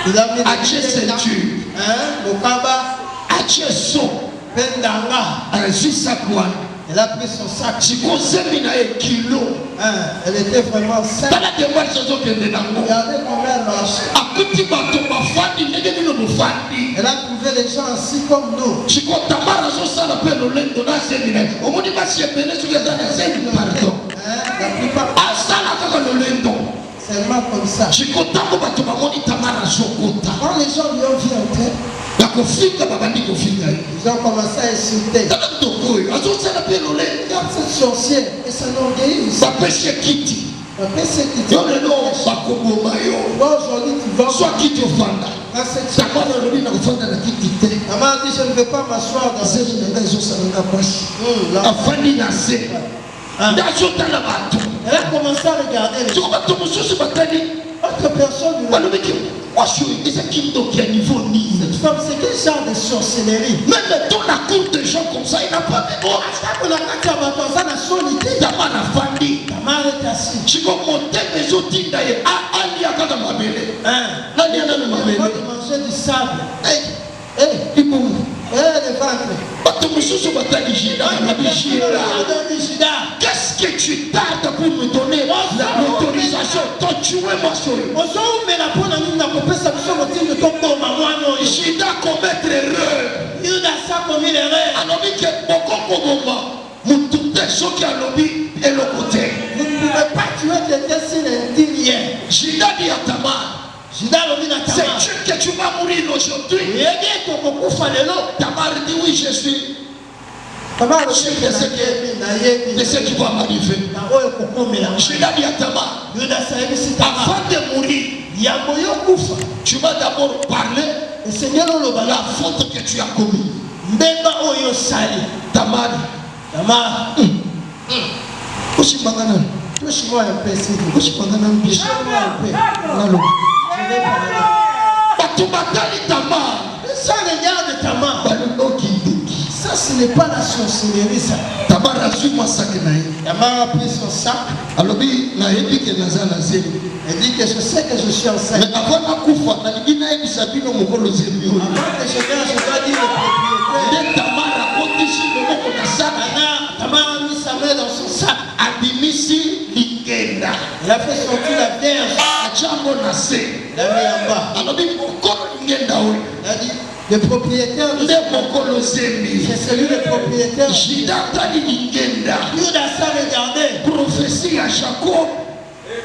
il a mis Atie ceinture. le kaba, Atie son. pendanga. Azui sac wana. Elle a pris son sac. Siko zemi na ye kilo. Elle était vraiment enceinte. Tala démarche ozokende nango. Regardez comment elle marche. Akuti bâton bafandi ndenge bino bofandi. Elle a trouvé les gens ainsi comme nous. Siko Tamar azosala mpe lolendo na zemi na ye. Omoni basi ebele soki eza na zemi pardon. La plupart, Asala kaka lolendo. seulement comme ça. Siko ntango bato bamoni Tamar azokota. Quand les gens lui ont vu entrer, bakofika babandi kofika ye. ils ont commencé à insulter. tala mtoko oyo azosala mpe lolendo. Regarde cette sorcière et son orgueil. bapesi ye kiti. Après ce qui te yo lelo bakoboma yo. Toi aujourd'hui tu vas. zwa kiti ofanda. Dans cette Tamar alobi na kofanda na kiti te. Tamar dit, je ne vais pas m'asseoir dans cette zemi na ngai ezosala nga pasi. là. afandi na se. nde azotala bato. Elle a commencé à regarder les gens. soko bato mosusu batali Autre personne lui a dit, balobiki mwasi oyo ezaki ndoki ya niveau nini. cette femme, c'est quel genre de sorcellerie? même dans la cour de gens comme ça il n'a pas de bon. Tamar afandi. Tamar est assis. siko motema ezotinda ye alia kaka mabele. nalia nano Elle va mabele. manger du sable. ibongo Le ventre. bato mosusu batali jida banabi jida. Regardez le Judas. Qu'est-ce que tu tardes pour me donner l'autorisation de tuer mwasi oyo? Ozomela mpona nini nakopesa biso motindo tokoma mwana oyo. Jida commettre erreur. Yudas akomi l'erreur. alobi ke bokokoboma mutu te soki alobi eloko te. Vous ne pouvez pas tuer quelqu'un s'il ne dit rien. Jida dit à Tamar, Judas alobi na c'est Tamar. sûr que tu vas mourir aujourd'hui. Yeye tokokufa lelo. Tamar dit oui, je suis Tamar alobi sûr de ce qui va m'arriver. na oyo kokomela. Jida dit à Tamar, Yudas ayebisi Tamar. avant de mourir, Yambo yokufa. tu vas d'abord parler Esengeli oloba de la faute que tu as commise. mbeba oyo osali. Tamar, Tamar. osimbanga nani? Touche-moi un peu s'il vous plaît. osimbanga nani biso? Touche-moi un peu. naloba Je vais parler. bato batali Tamar Ça regarde Tamar. balonoki ndoki. Ça ce n'est pas la sorcellerie ça. Tamar azwi mwa saki na ye Tamar a pris son sac. alobi nayebi ke naza na zemi. Elle dit que je sais que je suis enceinte. mais avant nakufa nalingi nayebisa bino mokolo zemi oyo. Avant que je vienne, je dois dire le propriétaire. nde Tamar akotisi loboko na saki Maintenant, Tamar a mis sa main dans son sac. abimisi lingenda Il a fait sortir la vierge. ajango na se. Il l'a mis en bas. alobi mokolo lingenda oyo Il a dit, le propriétaire de nde mokolo zemi. c'est celui le propriétaire. jida tali lingenda Judas a regardé profesi ya jacob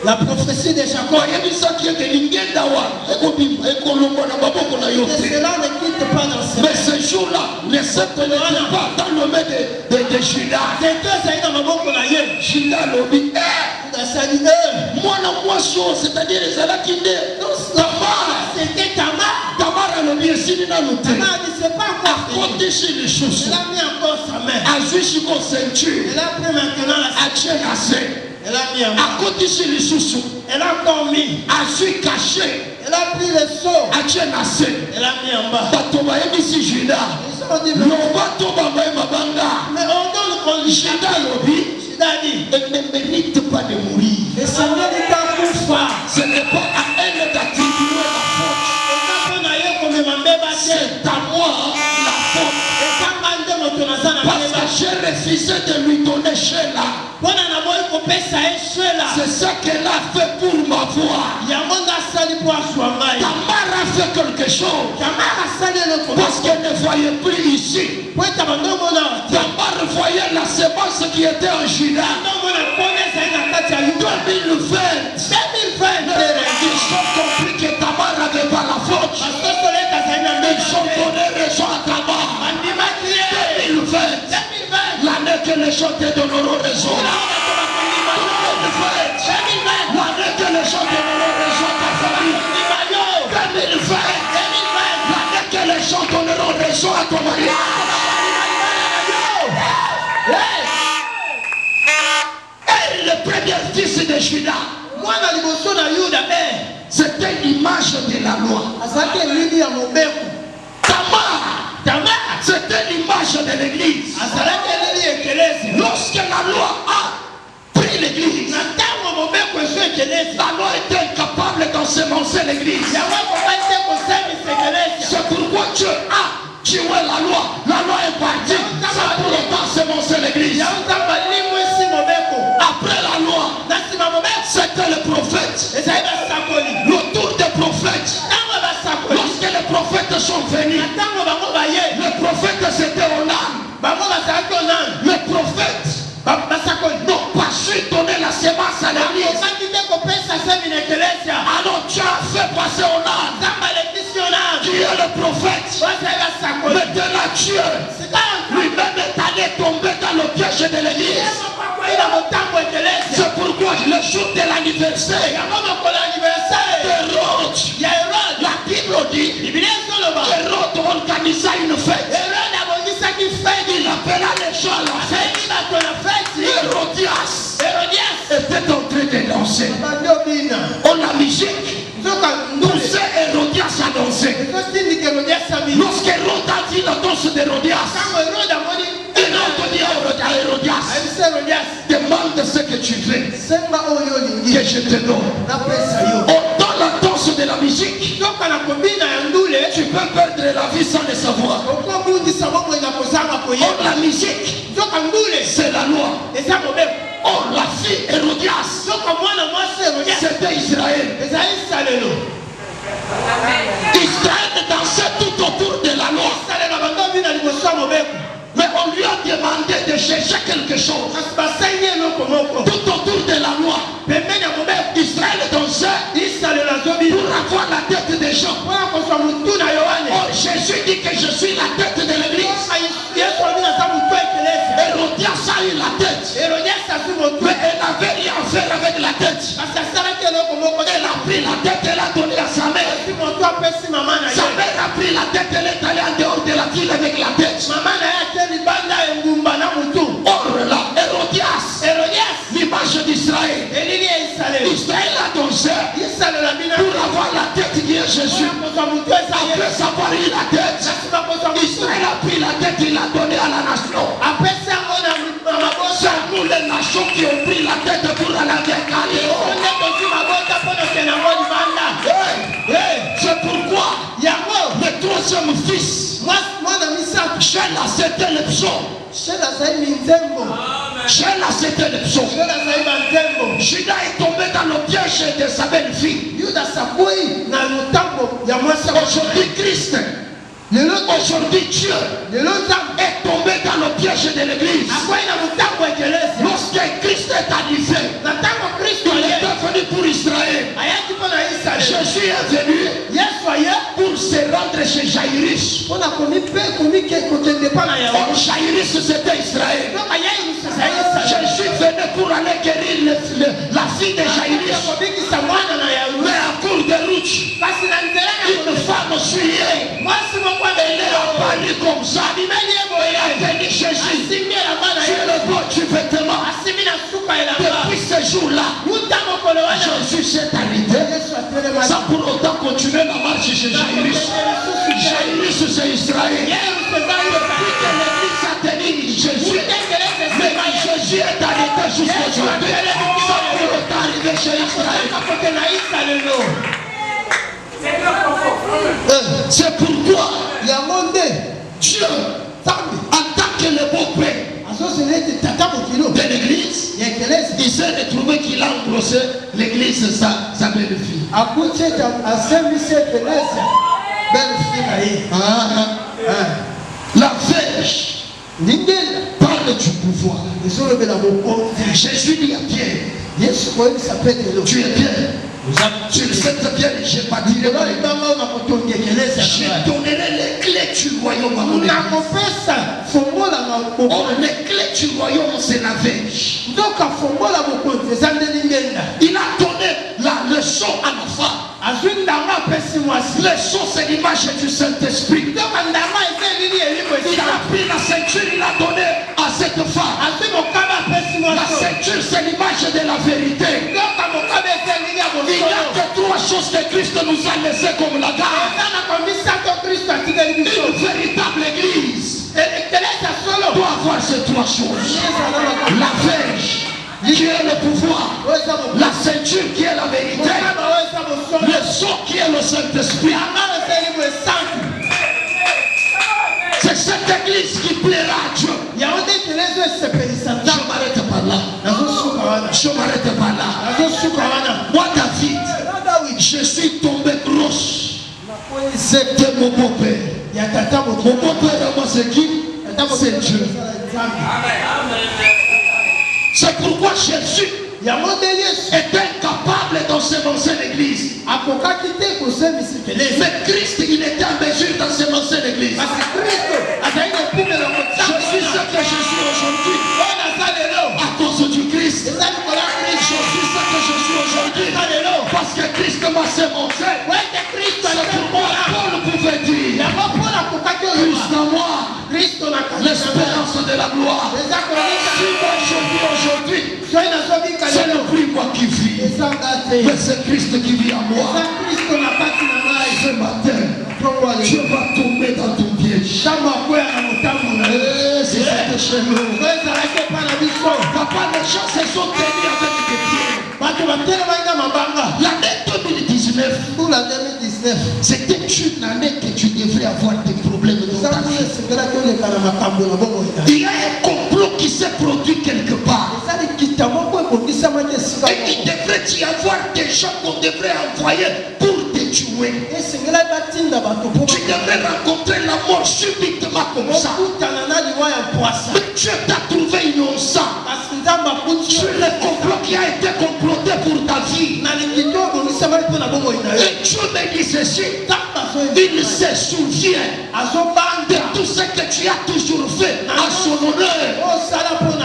la prophétie de Jacob. bayebisaki ete lingenda wana ekobima ekolongwa na maboko na yo Et te. cela ne quitte pas dans ses mains. Mais ce jour-là, ne s'était pas dans le main de Judas. C'est deux aïe dans ma bouche qu'on a eu. Judas lobi, Judas a dit, moi moi chose, c'est-à-dire les alakinde. Tamar, c'était Tamar. Tamar lobi esili na lute. Tamar dit, c'est pas encore fini. Côté chez les choses. Elle a mis encore sa main. Azui shiko ceinture. Elle a pris maintenant la Ache na se. Elle a mis en À côté chez les choses. Elle a encore mis. Azui caché. Elle a pris le seau. Ache na se. Elle a mis en bas. Bato bayebisi Judas. Ils ont dit, Lobato babaye mabanga. mais on donne qu'on lui chante. Judas lobi. Judas dit, Elle ne mérite pas de mourir. le Seigneur est en pouvoir. Ce n'est pas à elle d'attribuer la faute. C'est à moi la faute. Parce que j'ai refusé de lui donner Sheila. C'est ça qu'elle a fait pour m'avoir. Tamar a fait quelque chose. Parce qu'elle ne voyait plus ici. Tamar voyait la semence qui était en Juda. 2020. Ils ont compris que Tamar n'avait pas la faute. Ils ont donné raison à Tamar. 2020. L'année que les gens te donneront raison. 2020. L'année que les gens te donneront raison à ta famille. 2020. L'année que les gens donneront raison à ton mari. Et le premier fils de Juda, c'était l'image de la loi. Tamar, c'était l'image de l'église. Lorsque la loi a pris l'église, la loi était incapable d'ensemencer l'église. C'est pourquoi Dieu a tué la loi. La loi est partie sans pour autant semencer l'église. Après la loi, c'était le prophète. Le tour des prophètes. Lorsque les prophètes sont venus, les prophètes c'était Onan. Les prophètes n'ont pas su donner la semence à l'église. Alors tu as fait passer Onan, qui est le prophète. Maintenant Dieu lui-même est allé tomber dans le piège de l'église. C'est pourquoi le jour de l'anniversaire d'Hérode, la Bible dit Hérode organisa une fête. Il appela les gens à la fête. Hérodias était en train de danser. On a musique. Poussait Hérodias à danser. Lorsque Hérode a dit la danse d'Hérodias, Hérode dit à Hérodias, demande ce que tu veux, que je te donne. Dans la danse de la musique, tu peux perdre la vie sans le savoir. La musique, c'est la loi. Oh, la fille Hérodias, c'était Israël. Israël dansait tout autour de la loi. Mais on lui a demandé de chercher quelque chose. Tout autour de la loi. Israël dansait pour avoir la tête des gens. Oh, Jésus dit que je suis la tête de l'église. Hérodias a eu la tête. Mais elle n'avait rien à faire avec la tête. Elle a pris la tête, elle a donné à sa mère. Sa mère a pris la tête, elle est allée en dehors de la ville avec la tête. Or là, Hérodias, l'image d'Israël. Israël a dansé pour avoir la tête qui est Jésus. Après avoir eu la tête, Israël a pris la tête, il l'a donné à la nation. C'est nous les nations qui ont pris la tête pour aller avec Caléo. C'est pourquoi le troisième fils, Sheila, c'était le psaume. Sheila, c'était le psaume. Judas est tombé dans le piège de sa belle-fille. Aujourd'hui, Christ, aujourd'hui, Dieu est tombé dans le piège de l'église. Lorsque Christ est arrivé, il est venu pour Israël. Jésus est venu pour se rendre chez Jairus. Jairus, c'était Israël. Jésus venait pour aller guérir la fille de Jairus. Mais à court de route, une femme suyait. Elle est apparue comme ça. Elle a venu Jésus. Tu es le bon du vêtement. Depuis ce jour-là, Jésus s'est arrêté. Sans pour autant continuer la marche chez Jairus. Jairus, c'est Israël. Depuis que l'église a tenu Jésus, mais Jésus est arrêté jusqu'aujourd'hui. Sans pour autant arriver chez Israël. C'est pourquoi Dieu, en tant que le beau-père de l'église, il s'est retrouvé qu'il a engrossé l'église sa belle-fille. belle fille naïe. La Vierge Ningela. parle du pouvoir. Désolé de la beaucoup. Jésus dit à Pierre, Yesu kwa hivi s'appelle le. tu es Pierre. Tu le sais très bien, j'ai pas dit les mots. Je donnerai les clés du royaume à mon Église. Or, les clés du royaume, c'est la Vierge. Il a donné la leçon à la femme. Leçon, c'est l'image du Saint-Esprit. Il a pris la ceinture, il a donné à cette femme. La ceinture, c'est l'image de la vérité. Il n'y a que trois choses que Christ nous a laissées comme la garde. Une véritable église doit avoir ces trois choses. La Vierge, qui est le pouvoir. La ceinture, qui est la vérité. Le sang, qui est le Saint-Esprit. C'est cette église qui plaira à Dieu. Je m'arrête par là. Je m'arrête par là. Moi, David, je suis tombé grosse. C'était mon beau-père. Mon beau-père, moi, c'est qui? C'est Dieu. C'est pourquoi Jésus est incapable d'ensemencer l'église. Mais Christ, il était en mesure d'ensemencer l'église. Je suis ce que je suis aujourd'hui à cause du Christ. Je suis ce que je suis aujourd'hui parce que Christ m'a sémencé. C'est pourquoi Paul pouvait dire, Christ en moi, l'espérance de la gloire. Si moi je vis aujourd'hui, c'est le plus moi qui vis, mais c'est Christ qui vit en moi. Ce matin, tu vas tomber dans ton piège. Si c'était chez nous, papa, les gens se sont tenus avec des pieds. L'année 2019, c'était une année que tu devrais avoir des problèmes dans ta vie. Il y a un complot qui s'est produit quelque part. Et il devrait y avoir des gens qu'on devrait envoyer pour te tuer. Tu devrais rencontrer la mort subitement comme ça. Mais Dieu t'a trouvé innocent sur le complot qui a été comploté pour ta vie. Et Dieu me dit ceci, il se souvient de tout ce que tu as toujours fait à son honneur.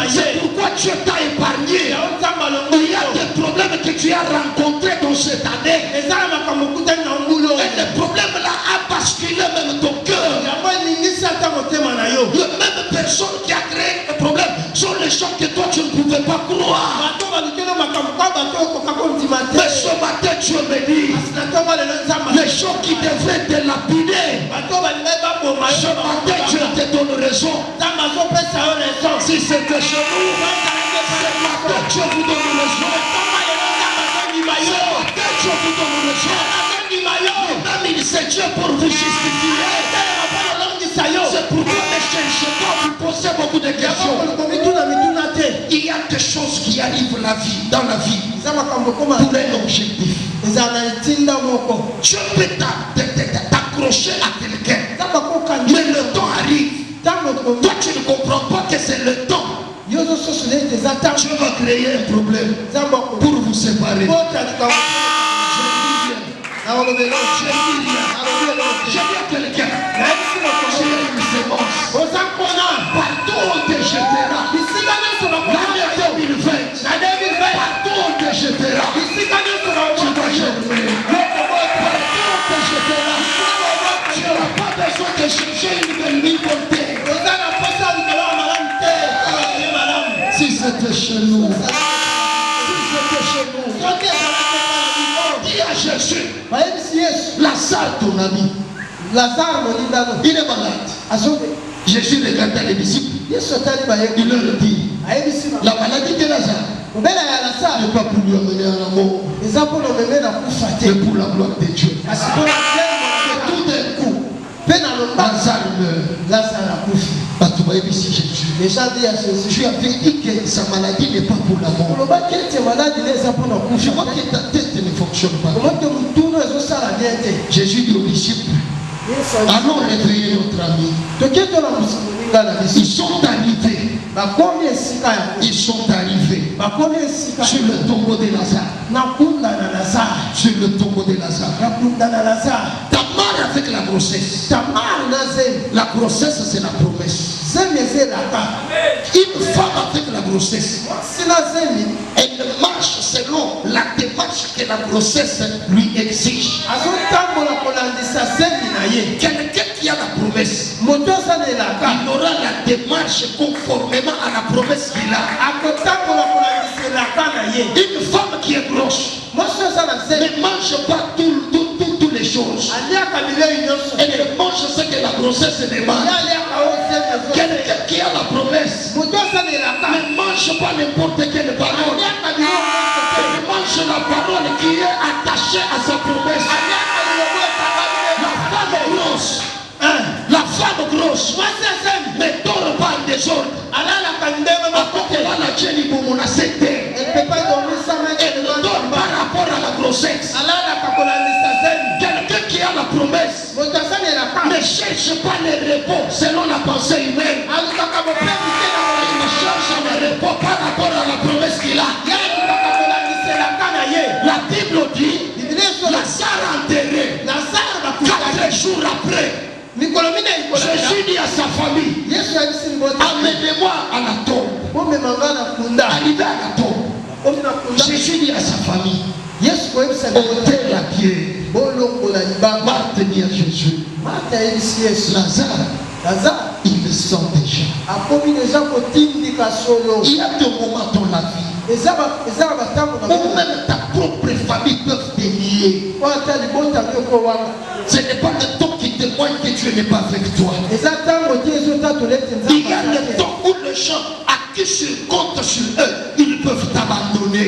C'est pourquoi Dieu t'a épargné. Il y a des problèmes que tu as rencontrés dans cette année. Et le problème là a basculé même ton cœur. La même personne qui a créé le problème sont les gens que toi tu ne pouvais pas croire. Mais ce matin Dieu me dit, les gens qui devraient te lapider, ce matin Dieu te donne raison. Si c'était chez nous, ce matin Dieu vous donne raison. Ce matin Dieu vous donne raison. Même il sait Dieu pour vous justifier. C'est pourquoi ne cherchez pas à vous poser beaucoup de questions. Il y a des choses qui arrivent dans la vie pour un objectif. Dieu peut t'accrocher à quelqu'un, mais le temps arrive. Toi tu ne comprends pas que c'est le temps. Dieu va créer un problème pour vous séparer. J'ai dit à quelqu'un, j'ai une sémence. Partout on te jettera. L'année 2020, partout on te jettera. Tu vas germer. Partout on te jettera. Tu n'as pas besoin de chercher une belle vie pour te. Si c'était chez nous, dis à Jésus, Lazare ton ami, il est malade. Jésus regarda les disciples, il leur dit, la maladie de Lazare n'est pas pour lui amener à la mort, mais pour la gloire de Dieu. Et tout d'un coup, Lazare meurt. Jésus avais dit que sa maladie n'est pas pour la mort. Je vois que ta tête ne fonctionne pas. Jésus dit aux disciples, Allons réveiller notre ami. Ils sont arrivés. Ils sont arrivés sur le tombeau de Lazare. Sur le tombeau de Lazare. Tamar avec la grossesse. La grossesse, c'est la promesse. Une femme avec la grossesse, elle marche selon la démarche que la grossesse lui exige. Quelqu'un qui a la promesse, il aura la démarche conformément à la promesse qu'il a. Une femme qui est grosse ne mange pas toutes les choses. Elle ne mange ce que la grossesse demande. Quelqu'un qui a la promesse ne mange pas n'importe quelle parole. Elle mange la parole qui est attachée à sa promesse. La femme grosse ne dort pas en désordre. Elle ne dort pas par rapport à la grossesse. Quelqu'un qui a la promesse ne cherche pas le repos selon la pensée humaine. Il cherche le repos par rapport à la promesse qu'il a. La Bible dit Lazare enterré 4 jours après. Jésus dit à sa famille, amenez-moi à la tombe. Arrivé à la tombe, Jésus dit à sa famille, ôtez la pierre. Marthe dit à Jésus, Lazare, il le sent déjà. Il y a des moments dans la vie où même ta propre famille peut te lier. Ce n'est pas le temps qui témoigne que Dieu n'est pas avec toi. Il y a le temps où les gens à qui tu comptes sur eux, ils peuvent t'abandonner.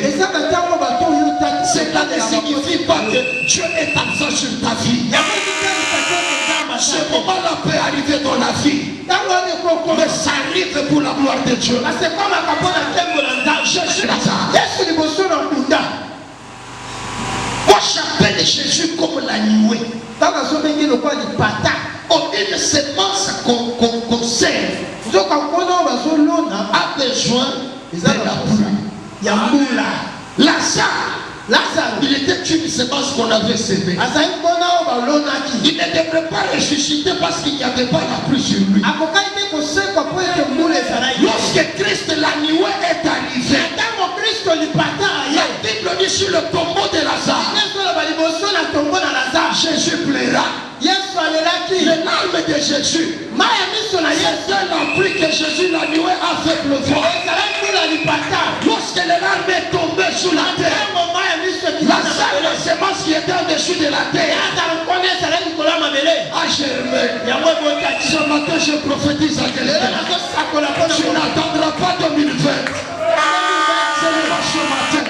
Cela ne signifie pas que Dieu est absent sur ta vie. Ce moment-là peut arriver dans la vie, mais ça arrive pour la gloire de Dieu. Jésus Lazare. Moi j'appelle Jésus comme la nuée. Une semence qu'on sème a besoin de la pluie. Lazare, il était une semence qu'on avait semée. Il ne devrait pas ressusciter parce qu'il n'y avait pas la pluie sur lui. Lorsque Christ la nuée est arrivé, la Bible dit sur le tombeau de Lazare, Jésus pleura. Les larmes de Jésus, c'était la pluie que Jésus la nuée a fait pleuvoir. Lorsque les larmes est tombé sur la terre, Lazare, la semence qui était en-dessous de la terre, a germé. Ce matin, je prophétise à quelqu'un. Tu n'attendras pas 2020. C'est le ce matin.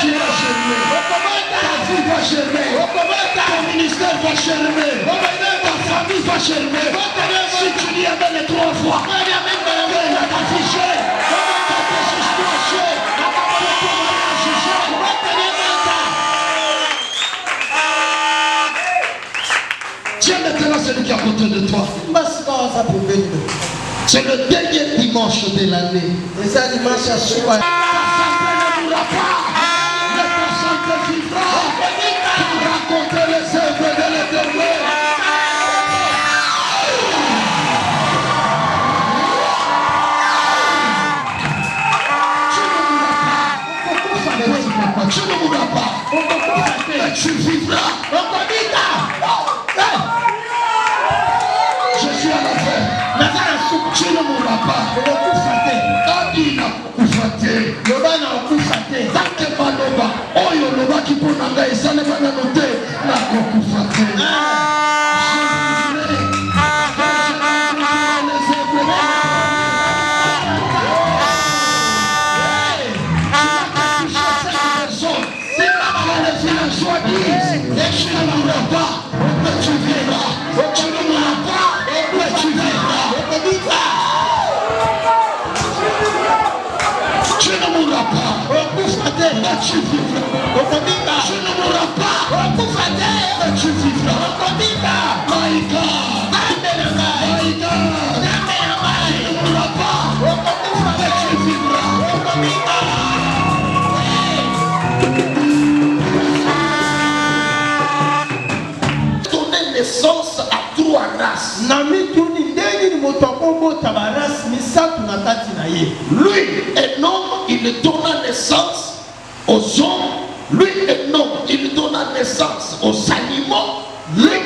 Tu vas germer. Ta vie va germer. Ton ministère va germer. Ta famille va germer. Si tu dis amen les 3 fois, ta vie germe. Ta décision germe. Tiens maintenant celui qui est à côté de toi. C'est le dernier dimanche de l'année. Ta santé ne mourra pas. Mais ta santé vivra pour raconter les œuvres de l'Éternel. Tu ne mourras pas. Mais tu vivras. Je suis à la fin. Tu ne mourras pas. Adi na kufate. Take maloba. Oyo loba kiponanga esale bana note na kufate. Tu ne mourras pas, mais tu vivras. Tu ne mourras pas, mais tu vivras. Tu ne mourras pas, mais tu vivras. Je ne mourrai pas. Mais tu vivras. My God. My God. Je ne mourrai pas. Mais tu vivras. Donner naissance à trois races. Lui, un homme, il donna naissance aux hommes. Lui, un homme, il donna naissance aux animaux. Lui,